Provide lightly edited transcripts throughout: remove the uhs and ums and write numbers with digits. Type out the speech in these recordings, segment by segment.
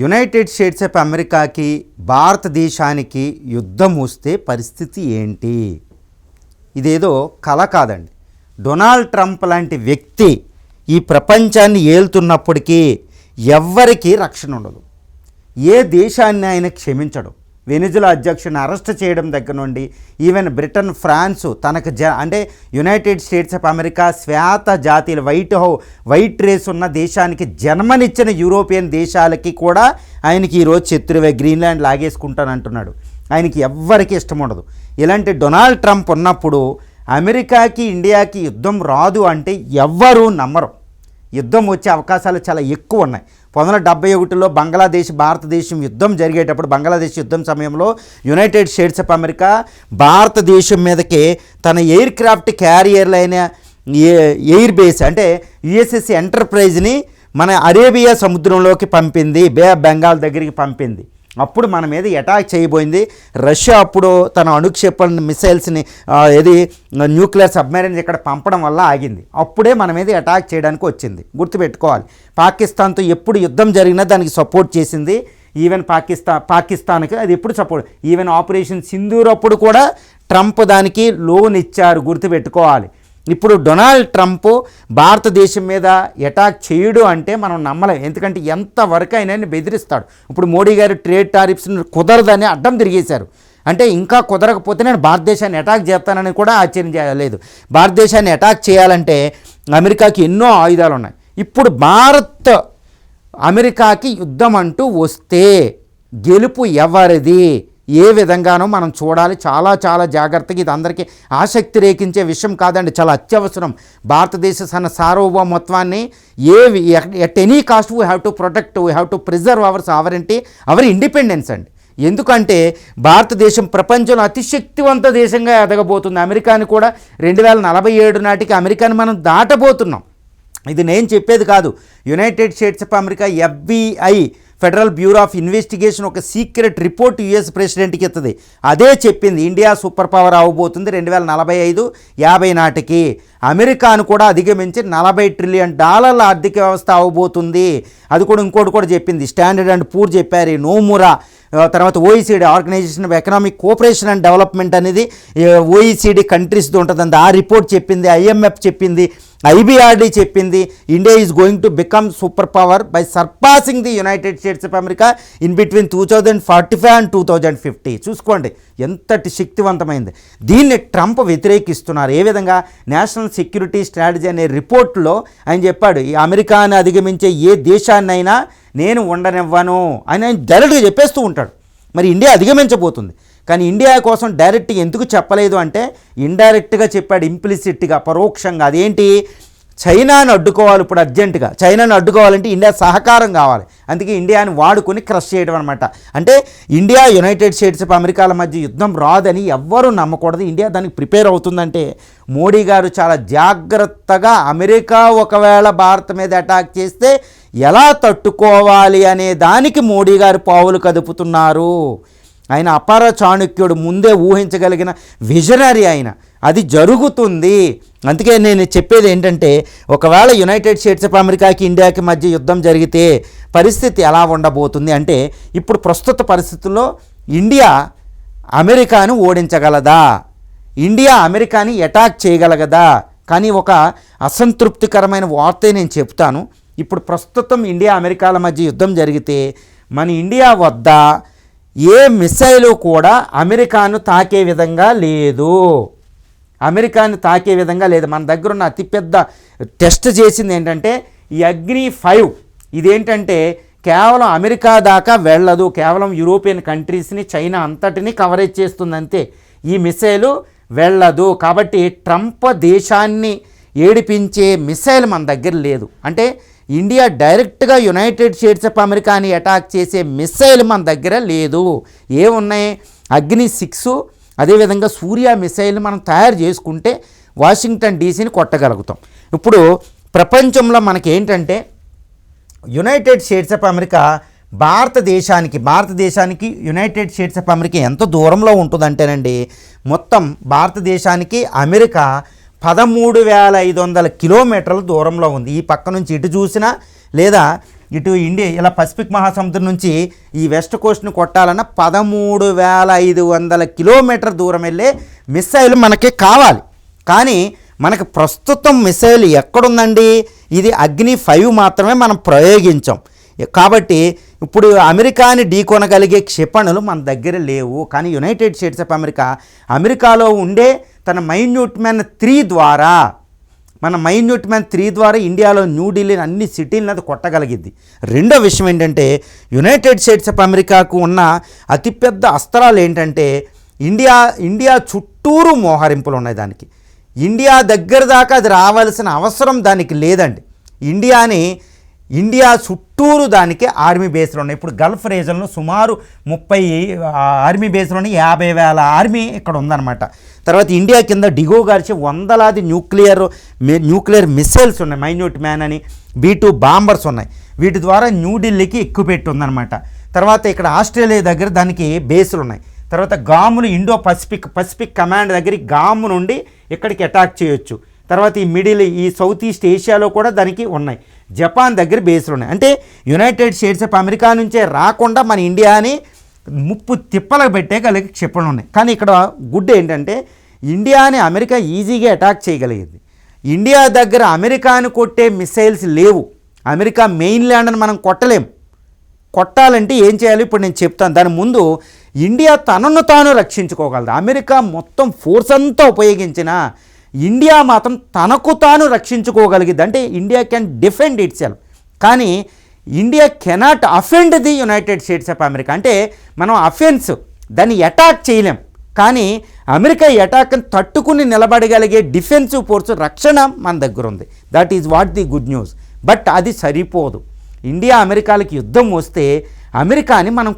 United States of అమెరికాకి భారతదేశానికి యుద్ధం వస్తే పరిస్థితి ఏంటి? ఇదేదో కల కాదండి. డొనాల్డ్ ట్రంప్ లాంటి వ్యక్తి ఈ ప్రపంచాన్ని ఏలుతున్నప్పటికీ ఎవ్వరికీ రక్షణ ఉండదు. ఏ దేశాన్ని ఆయన క్షమించడు. వెనిజులా అధ్యక్షుడిని అరెస్ట్ చేయడం దగ్గర నుండి ఈవెన్ బ్రిటన్, ఫ్రాన్సు తనకు అంటే యునైటెడ్ స్టేట్స్ ఆఫ్ అమెరికా శ్వేత జాతీయులు వైట్ రేస్ ఉన్న దేశానికి జన్మనిచ్చిన యూరోపియన్ దేశాలకి కూడా ఆయనకి ఈరోజు శత్రువే. గ్రీన్లాండ్ లాగేసుకుంటానంటున్నాడు. ఆయనకి ఎవ్వరికీ ఇష్టం ఉండదు. ఇలాంటి డొనాల్డ్ ట్రంప్ ఉన్నప్పుడు అమెరికాకి ఇండియాకి యుద్ధం రాదు అంటే ఎవ్వరూ నమ్మరు. యుద్ధం వచ్చే అవకాశాలు చాలా ఎక్కువ ఉన్నాయి. 1971లో భారతదేశం యుద్ధం జరిగేటప్పుడు, బంగ్లాదేశ్ యుద్ధం సమయంలో యునైటెడ్ స్టేట్స్ ఆఫ్ అమెరికా భారతదేశం మీదకే తన ఎయిర్ క్రాఫ్ట్ క్యారియర్లైన ఎయిర్ బేస్ అంటే యుఎస్ఎస్ ఎంటర్ప్రైజ్ని మన అరేబియా సముద్రంలోకి పంపింది, బే ఆఫ్ బెంగాల్ దగ్గరికి పంపింది. అప్పుడు మన మీద అటాక్ చేయబోయింది. రష్యా అప్పుడు తన అణుక్షేపణ మిసైల్స్ని న్యూక్లియర్ సబ్మెరైన్స్ ఇక్కడ పంపడం వల్ల ఆగింది. అప్పుడే మన మీద అటాక్ చేయడానికి వచ్చింది. గుర్తుపెట్టుకోవాలి. పాకిస్తాన్తో ఎప్పుడు యుద్ధం జరిగినా దానికి సపోర్ట్ చేసింది. ఈవెన్ పాకిస్తాన్కి అది ఎప్పుడు సపోర్ట్. ఈవెన్ ఆపరేషన్ సింధూర్ అప్పుడు కూడా ట్రంప్ దానికి లోన్ ఇచ్చారు. గుర్తుపెట్టుకోవాలి. ఇప్పుడు డొనాల్డ్ ట్రంప్ భారతదేశం మీద అటాక్ చేయడు అంటే మనం నమ్మలేం. ఎందుకంటే ఎంతవరకు అయినా బెదిరిస్తాడు. ఇప్పుడు మోడీ గారు ట్రేడ్ టారిఫ్స్ని కుదరదని అడ్డం తిరిగేశారు. అంటే ఇంకా కుదరకపోతే నేను భారతదేశాన్ని అటాక్ చేస్తానని కూడా ఆశ్చర్యం చేయలేదు. భారతదేశాన్ని అటాక్ చేయాలంటే అమెరికాకి ఎన్నో ఆయుధాలు ఉన్నాయి. ఇప్పుడు అమెరికాకి యుద్ధం అంటూ వస్తే గెలుపు ఎవరిది, ఏ విధంగానో మనం చూడాలి. చాలా చాలా జాగ్రత్తగా. ఇది అందరికీ ఆసక్తి రేకించే విషయం కాదండి, చాలా అత్యవసరం. భారతదేశ సార్వభౌమత్వాన్ని at any cost we have to protect, we have to preserve our sovereignty, our independence అండి. ఎందుకంటే భారతదేశం ప్రపంచంలో అతిశక్తివంత దేశంగా ఎదగబోతుంది. అమెరికాని కూడా 2047 నాటికి అమెరికాని మనం దాటబోతున్నాం. ఇది నేను చెప్పేది కాదు. United States of America FBI federal bureau of investigation ఒక సీక్రెట్ రిపోర్ట్ యుఎస్ ప్రెసిడెంట్కి ఇస్తుంది. అదే చెప్పింది ఇండియా సూపర్ పవర్ అవ్వబోతుంది 2045-50 నాటికి. అమెరికాను కూడా అధిగమించి $40 ట్రిలియన్ ఆర్థిక వ్యవస్థ అవ్వబోతుంది. అది కూడా ఇంకోటి కూడా చెప్పింది. స్టాండర్డ్ అండ్ పూర్ చెప్పారు, నోమురా, తర్వాత OECD organization of economic cooperation and development అనేది OECD కంట్రీస్తో ఉంటుందండి. ఆ రిపోర్ట్ చెప్పింది. IMF చెప్పింది, IBRD చెప్పింది. India is going to become super power by surpassing the United States of America in between 2045 and 2050. చూసుకోండి ఎంతటి శక్తివంతమైంది. దీన్ని ట్రంప్ వ్యతిరేకిస్తున్నారు. ఏ విధంగా? నేషనల్ సెక్యూరిటీ స్ట్రాటజీ అనే రిపోర్ట్లో ఆయన చెప్పాడు, ఈ అమెరికాని అధిగమించే ఏ దేశాన్నైనా నేను ఉండనివ్వను అని ఆయన డైరెక్ట్గా చెప్పేస్తూ ఉంటాడు. మరి ఇండియా అధిగమించబోతుంది. కానీ ఇండియా కోసం డైరెక్ట్గా ఎందుకు చెప్పలేదు అంటే ఇండైరెక్ట్గా చెప్పాడు, ఇంప్లిసిట్గా, పరోక్షంగా. అదేంటి? చైనాను అడ్డుకోవాలి. ఇప్పుడు అర్జెంటుగా చైనాను అడ్డుకోవాలంటే ఇండియా సహకారం కావాలి. అందుకే ఇండియాని వాడుకొని క్రష్ చేయడం అనమాట. అంటే ఇండియా యునైటెడ్ స్టేట్స్ ఆఫ్ అమెరికాల మధ్య యుద్ధం రాదని ఎవ్వరూ నమ్మకూడదు. ఇండియా దానికి ప్రిపేర్ అవుతుందంటే మోడీ గారు చాలా జాగ్రత్తగా అమెరికా ఒకవేళ భారత్ మీద అటాక్ చేస్తే ఎలా తట్టుకోవాలి అనే దానికి మోడీ గారు పావులు కదుపుతున్నారు. ఆయన అపార చాణుక్యుడు, ముందే ఊహించగలిగిన విజనరీ ఆయన. అది జరుగుతుంది. అందుకే నేను చెప్పేది ఏంటంటే ఒకవేళ యునైటెడ్ స్టేట్స్ ఆఫ్ అమెరికాకి ఇండియాకి మధ్య యుద్ధం జరిగితే పరిస్థితి ఎలా ఉండబోతుంది అంటే, ఇప్పుడు ప్రస్తుత పరిస్థితుల్లో ఇండియా అమెరికాను ఓడించగలదా? India అమెరికాని attack చేయగలగదా? కానీ ఒక అసంతృప్తికరమైన వార్త నేను చెప్తాను. ఇప్పుడు ప్రస్తుతం ఇండియా అమెరికాల మధ్య యుద్ధం జరిగితే మన ఇండియా వద్ద ఏ మిసైలు కూడా అమెరికాను తాకే విధంగా లేదు. అమెరికాను తాకే విధంగా లేదు. మన దగ్గర ఉన్న అతిపెద్ద టెస్ట్ చేసింది ఏంటంటే ఈ అగ్ని-5. ఇదేంటంటే కేవలం అమెరికా దాకా వెళ్ళదు, కేవలం యూరోపియన్ కంట్రీస్ని, చైనా అంతటిని కవరేజ్ చేస్తుంది అంతే. ఈ మిసైలు వెళ్ళదు. కాబట్టి ట్రంప్ దేశాన్ని ఏడిపించే మిసైల్ మన దగ్గర లేదు. అంటే ఇండియా డైరెక్ట్గా యునైటెడ్ స్టేట్స్ ఆఫ్ అమెరికాని అటాక్ చేసే మిసైల్ మన దగ్గర లేదు. ఏమున్నాయి? అగ్ని-6, అదేవిధంగా సూర్య మిసైల్ మనం తయారు చేసుకుంటే వాషింగ్టన్ డీసీని కొట్టగలుగుతాం. ఇప్పుడు ప్రపంచంలో మనకి ఏంటంటే యునైటెడ్ స్టేట్స్ ఆఫ్ అమెరికా భారతదేశానికి యునైటెడ్ స్టేట్స్ ఆఫ్ అమెరికా ఎంత దూరంలో ఉంటుందంటేనండి, మొత్తం భారతదేశానికి అమెరికా 13,500 కిలోమీటర్ల దూరంలో ఉంది. ఈ పక్క నుంచి ఇటు చూసినా లేదా ఇటు ఇండియా ఇలా పసిఫిక్ మహాసముద్రం నుంచి ఈ వెస్ట్ కోస్ట్ని కొట్టాలన్న 13,500 కిలోమీటర్ దూరం వెళ్ళే మిసైల్ మనకి కావాలి. కానీ మనకు ప్రస్తుతం మిసైల్ ఎక్కడుందండి? ఇది అగ్ని 5 మాత్రమే మనం ప్రయోగించాం. కాబట్టి ఇప్పుడు అమెరికాని ఢీకొనగలిగే క్షిపణులు మన దగ్గర లేవు. కానీ యునైటెడ్ స్టేట్స్ ఆఫ్ అమెరికాలో ఉండే తన మైన్యూట్ మ్యాన్ 3 ద్వారా ఇండియాలో న్యూఢిల్లీ అన్ని సిటీలను అది కొట్టగలిగింది. రెండో విషయం ఏంటంటే యునైటెడ్ స్టేట్స్ ఆఫ్ అమెరికాకు ఉన్న అతిపెద్ద అస్త్రాలు ఏంటంటే ఇండియా చుట్టూరు మోహరింపులు ఉన్నాయి. దానికి ఇండియా దగ్గర దాకా అది రావాల్సిన అవసరం దానికి లేదండి. ఇండియా చుట్టూరు దానికి ఆర్మీ బేస్లు ఉన్నాయి. ఇప్పుడు గల్ఫ్ రీజన్లో సుమారు 30 ఆర్మీ బేస్లోని 50,000 ఆర్మీ ఇక్కడ ఉందన్నమాట. తర్వాత ఇండియా కింద డిగో గార్చి వందలాది న్యూక్లియర్ మిసైల్స్ ఉన్నాయి. మైన్యూట్ మ్యాన్ అని B-2 బాంబర్స్ ఉన్నాయి. వీటి ద్వారా న్యూఢిల్లీకి ఎక్కుపెట్టి ఉందన్నమాట. తర్వాత ఇక్కడ ఆస్ట్రేలియా దగ్గర దానికి బేస్లు ఉన్నాయి. తర్వాత గాములు ఇండో పసిఫిక్ కమాండ్ దగ్గర గాము నుండి ఇక్కడికి అటాక్ చేయొచ్చు. తర్వాత ఈ సౌత్ ఈస్ట్ ఏషియాలో కూడా దానికి ఉన్నాయి. జపాన్ దగ్గర బేస్లు ఉన్నాయి. అంటే యునైటెడ్ స్టేట్స్ ఆఫ్ అమెరికా నుంచే రాకుండా మన ఇండియాని ముప్పు తిప్పలకు పెట్టేగలిగే క్షిపణులు ఉన్నాయి. కానీ ఇక్కడ గుడ్ ఏంటంటే ఇండియాని అమెరికా ఈజీగా అటాక్ చేయగలిగింది. ఇండియా దగ్గర అమెరికాని కొట్టే మిసైల్స్ లేవు. అమెరికా మెయిన్ ల్యాండ్ని మనం కొట్టాలంటే ఏం చేయాలి ఇప్పుడు నేను చెప్తాను. దాని ముందు ఇండియా తనను తాను రక్షించుకోగలదు. అమెరికా మొత్తం ఫోర్స్ అంతా ఉపయోగించినా ఇండియా మాత్రం తనకు తాను రక్షించుకోగలిగింది. అంటే India can defend itself. కానీ India cannot offend the United States of America. అంటే మనం దాన్ని అటాక్ చేయలేం. కానీ అమెరికా అటాక్ని తట్టుకుని నిలబడగలిగే డిఫెన్సివ్ ఫోర్స్ రక్షణ మన దగ్గర ఉంది. That is what the good news. But అది సరిపోదు. ఇండియా అమెరికాలకి యుద్ధం వస్తే అమెరికాని మనం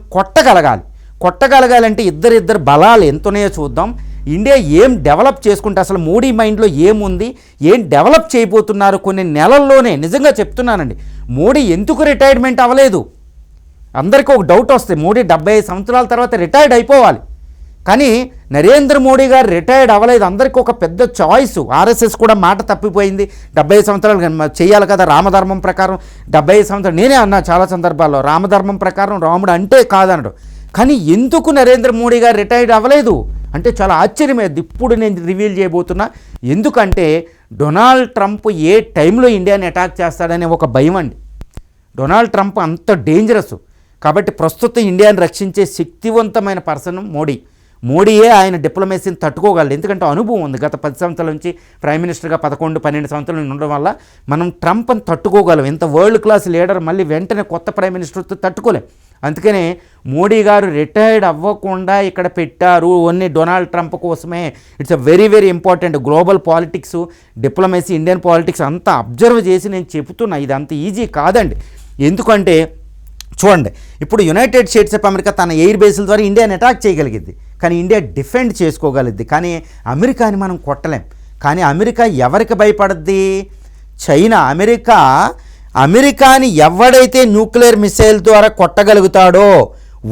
కొట్టగలగాలంటే ఇద్దరు బలాలు ఎంతున్నాయో చూద్దాం. ఇండియా ఏం డెవలప్ చేసుకుంటే అసలు మోడీ మైండ్లో ఏముంది, ఏం డెవలప్ చేయబోతున్నారు కొన్ని నెలల్లోనే. నిజంగా చెప్తున్నానండి, మోడీ ఎందుకు రిటైర్మెంట్ అవ్వలేదు? అందరికీ ఒక డౌట్ వస్తుంది. మోడీ 75 సంవత్సరాల తర్వాత రిటైర్డ్ అయిపోవాలి. కానీ నరేంద్ర మోడీ గారు రిటైర్డ్ అవ్వలేదు. అందరికీ ఒక పెద్ద చాయిస్. ఆర్ఎస్ఎస్ కూడా మాట తప్పిపోయింది. 75 సంవత్సరాలు చేయాలి కదా రామధర్మం ప్రకారం. 75 సంవత్సరాలు నేనే అన్నా చాలా సందర్భాల్లో, రామధర్మం ప్రకారం రాముడు అంటే కాదనడు. కానీ ఎందుకు నరేంద్ర మోడీ గారు రిటైర్డ్ అవ్వలేదు అంటే చాలా ఆశ్చర్యమేది. ఇప్పుడు నేను రివీల్ చేయబోతున్నా. ఎందుకంటే డొనాల్డ్ ట్రంప్ ఏ టైంలో ఇండియాని అటాక్ చేస్తాడనే ఒక భయం అండి. డొనాల్డ్ ట్రంప్ అంత డేంజరస్. కాబట్టి ప్రస్తుతం ఇండియాని రక్షించే శక్తివంతమైన పర్సన్ మోడీయే ఆయన డిప్లొమసీని తట్టుకోగలడు. ఎందుకంటే అనుభవం ఉంది. గత 10 సంవత్సరాల నుంచి ప్రైమ్ మినిస్టర్గా 11-12 సంవత్సరాలు ఉండడం వల్ల మనం ట్రంప్ని తట్టుకోగలం. ఇంత వరల్డ్ క్లాస్ లీడర్ మళ్ళీ వెంటనే కొత్త ప్రైమ్ మినిస్టర్తో తట్టుకోలేం. అందుకనే మోడీ గారు రిటైర్డ్ అవ్వకుండా ఇక్కడ పెట్టారు. ఓన్లీ డొనాల్డ్ ట్రంప్ కోసమే. It's a very very important. Global politics, diplomacy, Indian politics అంతా అబ్జర్వ్ చేసి నేను చెబుతున్నా. ఇది అంత ఈజీ కాదండి. ఎందుకంటే చూడండి, ఇప్పుడు యునైటెడ్ స్టేట్స్ ఆఫ్ అమెరికా తన ఎయిర్ బేస్ల ద్వారా ఇండియాని అటాక్ చేయగలిగింది. కానీ ఇండియా డిఫెండ్ చేసుకోగలిగింది. కానీ అమెరికాని మనం కొట్టలేం. కానీ అమెరికా ఎవరికి భయపడుద్ది? చైనా. అమెరికాని ఎవడైతే న్యూక్లియర్ మిసైల్ ద్వారా కొట్టగలుగుతాడో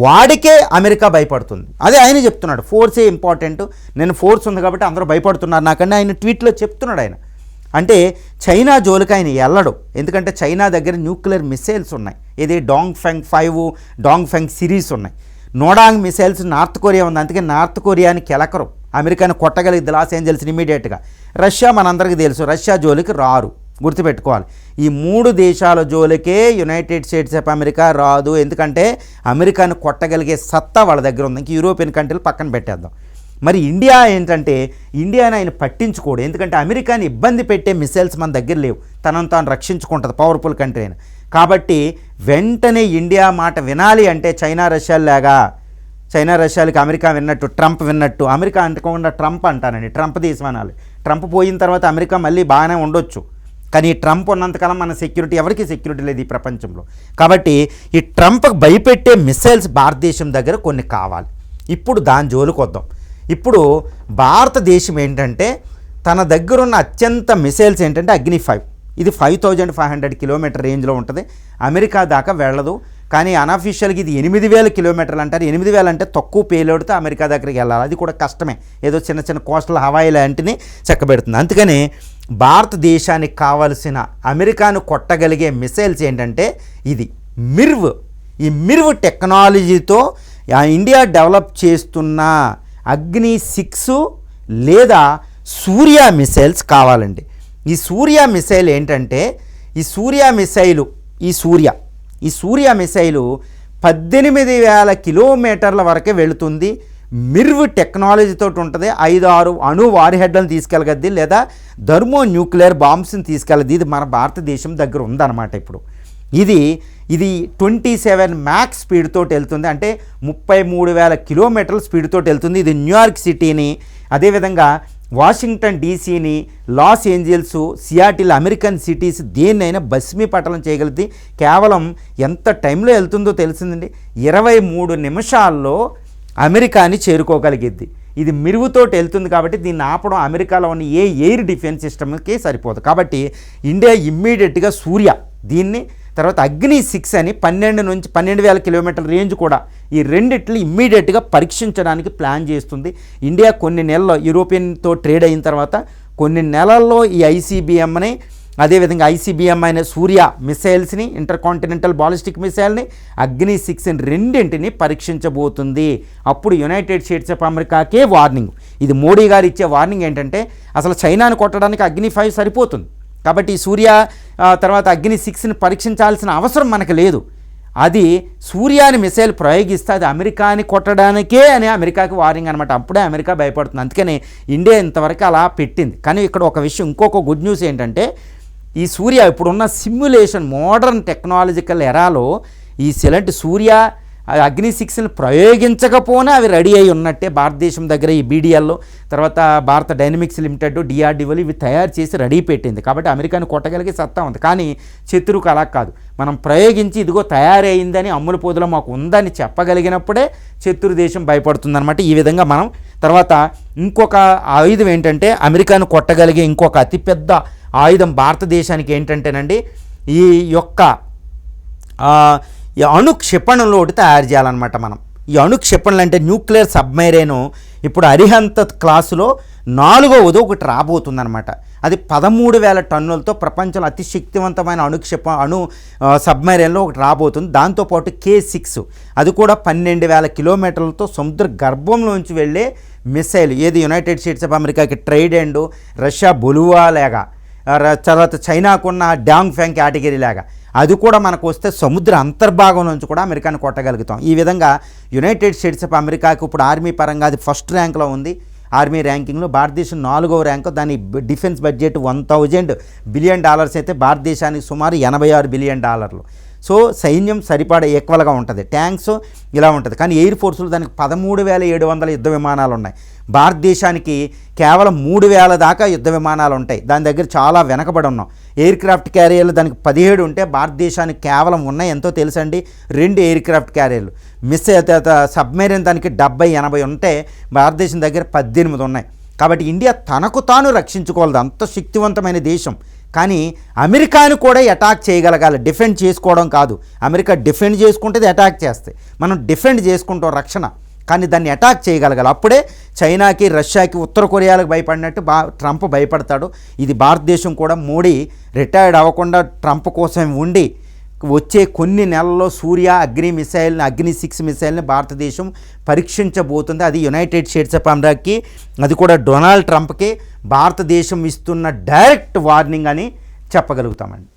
వాడికే అమెరికా భయపడుతుంది. అదే ఆయన చెప్తున్నాడు. ఫోర్సే ఇంపార్టెంట్. నేను ఫోర్స్ ఉంది కాబట్టి అందరూ భయపడుతున్నారు నాకన్నా ఆయన ట్వీట్లో చెప్తున్నాడు. ఆయన అంటే చైనా జోలికి ఆయన వెళ్ళడు. ఎందుకంటే చైనా దగ్గర న్యూక్లియర్ మిసైల్స్ ఉన్నాయి. ఇది డాంగ్ఫెంగ్ 5, డాంగ్ఫెంగ్ సిరీస్ ఉన్నాయి. నోడాంగ్ మిసైల్స్ నార్త్ కొరియా ఉంది. అందుకే నార్త్ కొరియాని కెలకరు. అమెరికాని కొట్టగలిగింది లాస్ ఏంజల్స్ని ఇమీడియట్గా. రష్యా మనందరికీ తెలుసు, రష్యా జోలికి రారు. గుర్తుపెట్టుకోవాలి. ఈ 3 దేశాల జోలికే యునైటెడ్ స్టేట్స్ ఆఫ్ అమెరికా రాదు. ఎందుకంటే అమెరికాను కొట్టగలిగే సత్తా వాళ్ళ దగ్గర ఉంది. ఇంక యూరోపియన్ కంట్రీలు పక్కన పెట్టేద్దాం. మరి ఇండియా ఏంటంటే ఇండియాని ఆయన పట్టించుకోడు. ఎందుకంటే అమెరికాని ఇబ్బంది పెట్టే మిసైల్స్ మన దగ్గర లేవు. తనను తాను రక్షించుకుంటుంది, పవర్ఫుల్ కంట్రీ అయినా. కాబట్టి వెంటనే ఇండియా మాట వినాలి అంటే చైనా రష్యాలకి అమెరికా విన్నట్టు, ట్రంప్ విన్నట్టు. అమెరికా అంటకుండా ట్రంప్ అంటానండి. ట్రంప్ దేశం అనాలి. ట్రంప్ పోయిన తర్వాత అమెరికా మళ్ళీ బాగానే ఉండొచ్చు. కానీ ఈ ట్రంప్ ఉన్నంతకాలం మన సెక్యూరిటీ, ఎవరికి సెక్యూరిటీ లేదు ఈ ప్రపంచంలో. కాబట్టి ఈ ట్రంప్కి భయపెట్టే మిసైల్స్ భారతదేశం దగ్గర కొన్ని కావాలి. ఇప్పుడు దాని జోలికి వద్దాం. ఇప్పుడు భారతదేశం ఏంటంటే తన దగ్గర ఉన్న అత్యంత మిసైల్స్ ఏంటంటే అగ్ని 5. ఇది 5500 కిలోమీటర్ రేంజ్లో ఉంటుంది. అమెరికా దాకా వెళ్ళదు. కానీ అన్అఫీషియల్గా ఇది 8000 కిలోమీటర్లు అంటారు. 8000 అంటే తక్కువ పేలోడితో అమెరికా దగ్గరికి వెళ్ళాలి. అది కూడా కష్టమే. ఏదో చిన్న చిన్న కోస్టల్ హవాయి లాంటిని చెక్కబెడుతుంది. అందుకని భారతదేశానికి కావలసిన అమెరికాను కొట్టగలిగే మిసైల్స్ ఏంటంటే ఇది మిర్వ్. ఈ మిర్వ్ టెక్నాలజీతో ఇండియా డెవలప్ చేస్తున్న అగ్ని-6 లేదా సూర్య మిసైల్స్ కావాలండి. ఈ సూర్య మిసైల్ ఏంటంటే ఈ సూర్య మిసైలు 18,000 కిలోమీటర్ల వరకే వెళుతుంది. మిర్వ్ టెక్నాలజీతో ఉంటుంది. 5-6 అణు వార్హెడ్లను తీసుకెళ్ళగద్ది లేదా థర్మో న్యూక్లియర్ బాంబ్స్ని తీసుకెళ్ళద్ది. ఇది మన భారతదేశం దగ్గర ఉందన్నమాట. ఇప్పుడు ఇది 27 మ్యాక్స్ స్పీడ్ తోటి వెళ్తుంది. అంటే 33,000 కిలోమీటర్ల స్పీడ్ తోటి వెళ్తుంది. ఇది న్యూయార్క్ సిటీని, అదేవిధంగా వాషింగ్టన్ డీసీని, Los Angeles, Seattle American cities దేన్నైనా భస్మీపటలం చేయగలిగింది. కేవలం ఎంత టైంలో వెళ్తుందో తెలిసిందండి, 23 నిమిషాల్లో అమెరికాని చేరుకోగలిగిద్ది. ఇది మిరువుతోటి వెళ్తుంది కాబట్టి దీన్ని ఆపడం అమెరికాలో ఉన్న ఏ ఎయిర్ డిఫెన్స్ సిస్టమ్కి సరిపోదు. కాబట్టి ఇండియా ఇమ్మీడియట్గా సూర్య దీన్ని, తర్వాత అగ్ని-6 అని 12,000 కిలోమీటర్ల రేంజ్ కూడా, ఈ రెండిట్లు ఇమ్మీడియట్గా పరీక్షించడానికి ప్లాన్ చేస్తుంది. ఇండియా కొన్ని నెలల్లో యూరోపియన్తో ట్రేడ్ అయిన తర్వాత కొన్ని నెలల్లో ఈ ఐసీబీఎంని, అదేవిధంగా ఐసీబీఎం అయిన సూర్య మిసైల్స్ని, ఇంటర్ కాంటినెంటల్ బాలిస్టిక్ మిసైల్ని, అగ్ని-6 రెండింటిని పరీక్షించబోతుంది. అప్పుడు యునైటెడ్ స్టేట్స్ ఆఫ్ అమెరికాకే వార్నింగ్. ఇది మోడీ గారు ఇచ్చే వార్నింగ్ ఏంటంటే అసలు చైనాను కొట్టడానికి అగ్ని-5 సరిపోతుంది. కాబట్టి సూర్య తర్వాత అగ్ని-6ని పరీక్షించాల్సిన అవసరం మనకు లేదు. అది సూర్యాని మిసైల్ ప్రయోగిస్తే అది అమెరికాని కొట్టడానికే అని అమెరికాకి వార్నింగ్ అనమాట. అప్పుడే అమెరికా భయపడుతుంది. అందుకని ఇండియా ఇంతవరకు అలా పెట్టింది. కానీ ఇక్కడ ఒక విషయం, ఇంకొక గుడ్ న్యూస్ ఏంటంటే ఈ సూర్య ఇప్పుడున్న సిమ్యులేషన్ మోడర్న్ టెక్నాలజికల్ ఎరాలో ఈ సిలెంట్ సూర్య అగ్ని-6ని ప్రయోగించకపోయినా అవి రెడీ అయి ఉన్నట్టే భారతదేశం దగ్గర ఈ బీడీఎల్లో, తర్వాత భారత డైనమిక్స్ లిమిటెడ్, డిఆర్డిఓలు ఇవి తయారు చేసి రెడీ పెట్టింది. కాబట్టి అమెరికాను కొట్టగలిగే సత్తా ఉంది. కానీ శత్రువుకు అలా కాదు, మనం ప్రయోగించి ఇదిగో తయారైందని అమ్ముల పొదిలో మాకు ఉందని చెప్పగలిగినప్పుడే శత్రు దేశం భయపడుతుందన్నమాట. ఈ విధంగా మనం తర్వాత ఇంకొక ఆయుధం ఏంటంటే అమెరికాను కొట్టగలిగే ఇంకొక అతిపెద్ద ఆయుధం భారతదేశానికి ఏంటంటేనండి ఈ యొక్క ఈ అణు క్షిపణులు ఒకటి తయారు చేయాలన్నమాట. మనం ఈ అణు క్షిపణులు అంటే న్యూక్లియర్ సబ్మెరైన్ ఇప్పుడు అరిహంత్ క్లాసులో 4వది ఒకటి రాబోతుందన్నమాట. అది 13,000 టన్నులతో ప్రపంచంలో అతి శక్తివంతమైన అణు సబ్మెరైన్లో ఒకటి రాబోతుంది. దాంతోపాటు K6 అది కూడా 12,000 కిలోమీటర్లతో సముద్ర గర్భంలోంచి వెళ్ళే మిసైల్. ఏది యునైటెడ్ స్టేట్స్ ఆఫ్ అమెరికాకి ట్రైడెంట్, రష్యా బొలువా లాగా, తర్వాత చైనాకున్న డాంగ్ ఫ్యాంగ్ కేటగిరీ లాగా అది కూడా మనకు వస్తే సముద్ర అంతర్భాగం నుంచి కూడా అమెరికాని కొట్టగలుగుతాం. ఈ విధంగా యునైటెడ్ స్టేట్స్ ఆఫ్ అమెరికాకి ఇప్పుడు ఆర్మీ పరంగా అది ఫస్ట్ ర్యాంక్లో ఉంది. ఆర్మీ ర్యాంకింగ్లో భారతదేశం 4వ ర్యాంకు. దాని డిఫెన్స్ బడ్జెట్ $1,000 బిలియన్ అయితే భారతదేశానికి సుమారు $86 బిలియన్. సో సైన్యం సరిపడా ఈక్వల్గా ఉంటుంది. ట్యాంక్స్ ఇలా ఉంటుంది. కానీ ఎయిర్ ఫోర్సులు దానికి 13,700 యుద్ధ విమానాలు ఉన్నాయి. భారతదేశానికి కేవలం 3,000 దాకా యుద్ధ విమానాలు ఉంటాయి. దాని దగ్గర చాలా వెనకబడి ఉన్నాం. ఎయిర్ క్రాఫ్ట్ క్యారియర్లు దానికి 17 ఉంటే భారతదేశానికి కేవలం ఉన్నాయి ఎంతో తెలుసండి 2 ఎయిర్ క్రాఫ్ట్ క్యారియర్లు. సబ్మెరైన్ దానికి 70-80 ఉంటే భారతదేశం దగ్గర 18 ఉన్నాయి. కాబట్టి ఇండియా తనకు తాను రక్షించుకోవాలి, అంత శక్తివంతమైన దేశం. కానీ అమెరికాను కూడా అటాక్ చేయగలగాలి, డిఫెండ్ చేసుకోవడం కాదు. అమెరికా డిఫెండ్ చేసుకుంటే అటాక్ చేస్తే మనం డిఫెండ్ చేసుకుంటాం రక్షణ, కానీ దాన్ని అటాక్ చేయగలగాలి. అప్పుడే చైనాకి, రష్యాకి, ఉత్తర కొరియాలకు భయపడినట్టు ట్రంప్ భయపడతాడు. ఇది భారతదేశం కూడా మోడీ రిటైర్డ్ అవ్వకుండా ట్రంప్ కోసం ఉండి వచ్చే కొన్ని నెలల్లో సూర్య అగ్ని-6 మిసైల్ని భారతదేశం పరీక్షించబోతుంది. అది యునైటెడ్ స్టేట్స్ ఆఫ్ అమెరికాకి, అది కూడా డొనాల్డ్ ట్రంప్కి భారతదేశం ఇస్తున్న డైరెక్ట్ వార్నింగ్ అని చెప్పగలుగుతామండి.